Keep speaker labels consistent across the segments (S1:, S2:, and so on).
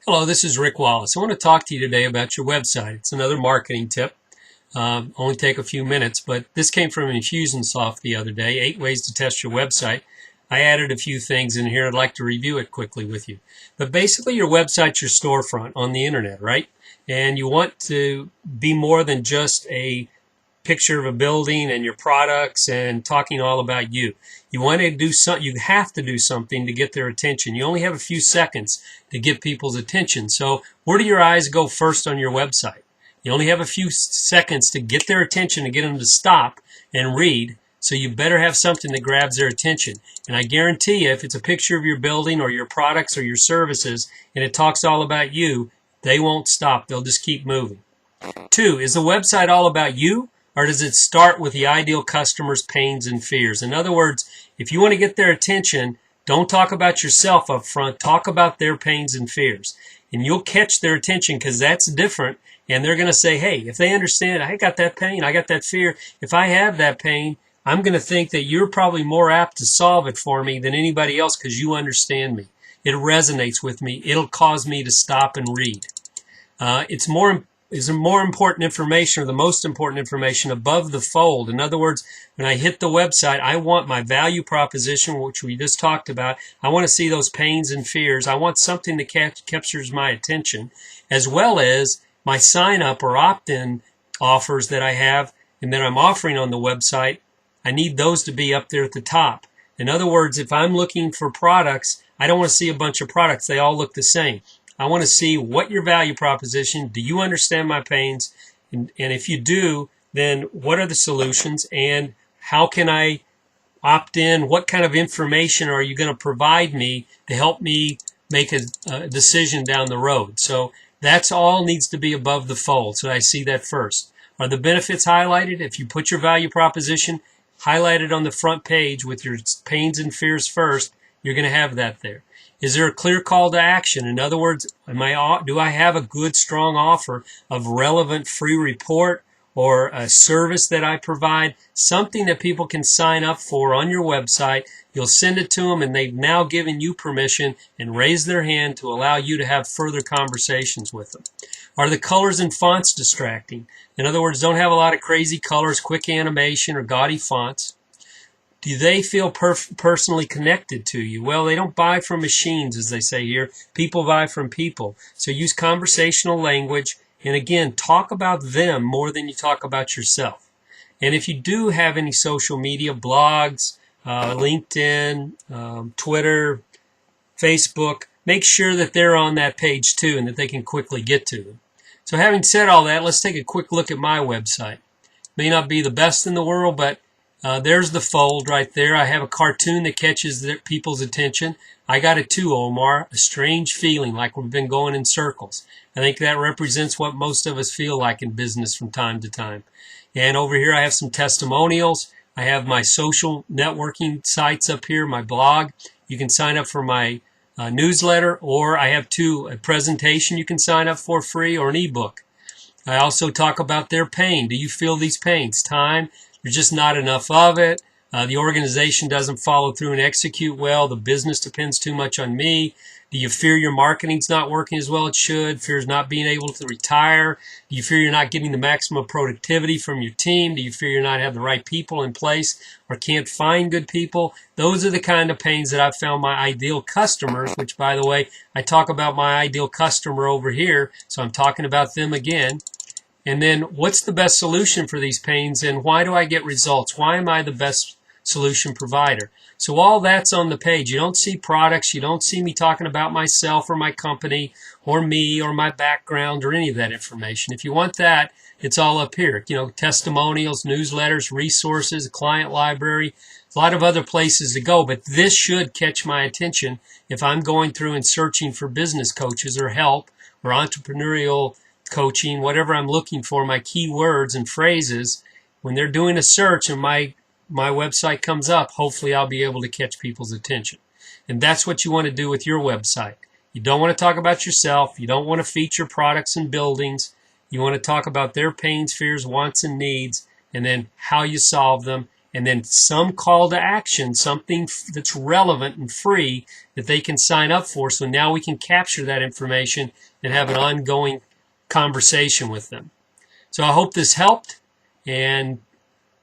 S1: Hello, this is Rick Wallace. I want to talk to you today about your website. It's another marketing tip. Only take a few minutes, but this came from Infusionsoft the other day, 8 ways to test your website. I added a few things in here. I'd like to review it quickly with you. But basically, your website's your storefront on the internet, right? And you want to be more than just a picture of a building and your products and talking all about you. You want to do something, you have to do something to get their attention. You only have a few seconds to get people's attention. So where do your eyes go first on your website? You only have a few seconds to get their attention, to get them to stop and read. So you better have something that grabs their attention. And I guarantee you, if it's a picture of your building or your products or your services and it talks all about you, they won't stop. They'll just keep moving. 2, is the website all about you? Or does it start with the ideal customer's pains and fears? In other words, if you want to get their attention, don't talk about yourself up front. Talk about their pains and fears. And you'll catch their attention because that's different. And they're going to say, hey, if they understand, I got that pain, I got that fear. If I have that pain, I'm going to think that you're probably more apt to solve it for me than anybody else because you understand me. It resonates with me. It'll cause me to stop and read. Is there more important information or the most important information above the fold? In other words, when I hit the website, I want my value proposition, which we just talked about. I want to see those pains and fears. I want something that captures my attention, as well as my sign-up or opt-in offers that I have and that I'm offering on the website. I need those to be up there at the top. In other words, if I'm looking for products, I don't want to see a bunch of products. They all look the same. I want to see what your value proposition, do you understand my pains? And if you do, then what are the solutions and how can I opt in? What kind of information are you going to provide me to help me make a decision down the road? So that's all needs to be above the fold. So I see that first. Are the benefits highlighted? If you put your value proposition highlighted on the front page with your pains and fears first, you're going to have that there. Is there a clear call to action? In other words, do I have a good, strong offer of relevant free report or a service that I provide, something that people can sign up for on your website? You'll send it to them, and they've now given you permission and raised their hand to allow you to have further conversations with them. Are the colors and fonts distracting? In other words, don't have a lot of crazy colors, quick animation, or gaudy fonts. Do they feel personally connected to you? Well, they don't buy from machines, as they say here. People buy from people. So use conversational language. And again, talk about them more than you talk about yourself. And if you do have any social media, blogs, LinkedIn, Twitter, Facebook, make sure that they're on that page too and that they can quickly get to them. So having said all that, let's take a quick look at my website. May not be the best in the world, but there's the fold right there. I have a cartoon that catches people's attention. I got it too, Omar. A strange feeling, like we've been going in circles. I think that represents what most of us feel like in business from time to time. And over here I have some testimonials. I have my social networking sites up here, my blog. You can sign up for my newsletter, or I have a presentation you can sign up for free, or an ebook. I also talk about their pain. Do you feel these pains? Time. There's just not enough of it. The organization doesn't follow through and execute well. The business depends too much on me. Do you fear your marketing's not working as well as it should? Fears not being able to retire? Do you fear you're not getting the maximum productivity from your team? Do you fear you're not having the right people in place or can't find good people? Those are the kind of pains that I've found my ideal customers, which, by the way, I talk about my ideal customer over here, so I'm talking about them again. And then what's the best solution for these pains, and why do I get results? Why am I the best solution provider? So all that's on the page. You don't see products. You don't see me talking about myself or my company or me or my background or any of that information. If you want that, it's all up here. You know, testimonials, newsletters, resources, client library, a lot of other places to go. But this should catch my attention if I'm going through and searching for business coaches or help or entrepreneurial coaching, whatever I'm looking for, my keywords and phrases. When they're doing a search and my website comes up, hopefully I'll be able to catch people's attention. And that's what you want to do with your website. You don't want to talk about yourself. You don't want to feature products and buildings. You want to talk about their pains, fears, wants, and needs, and then how you solve them. and then some call to action, something that's relevant and free that they can sign up for. So now we can capture that information and have an ongoing conversation with them. So I hope this helped, and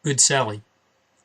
S1: good selling.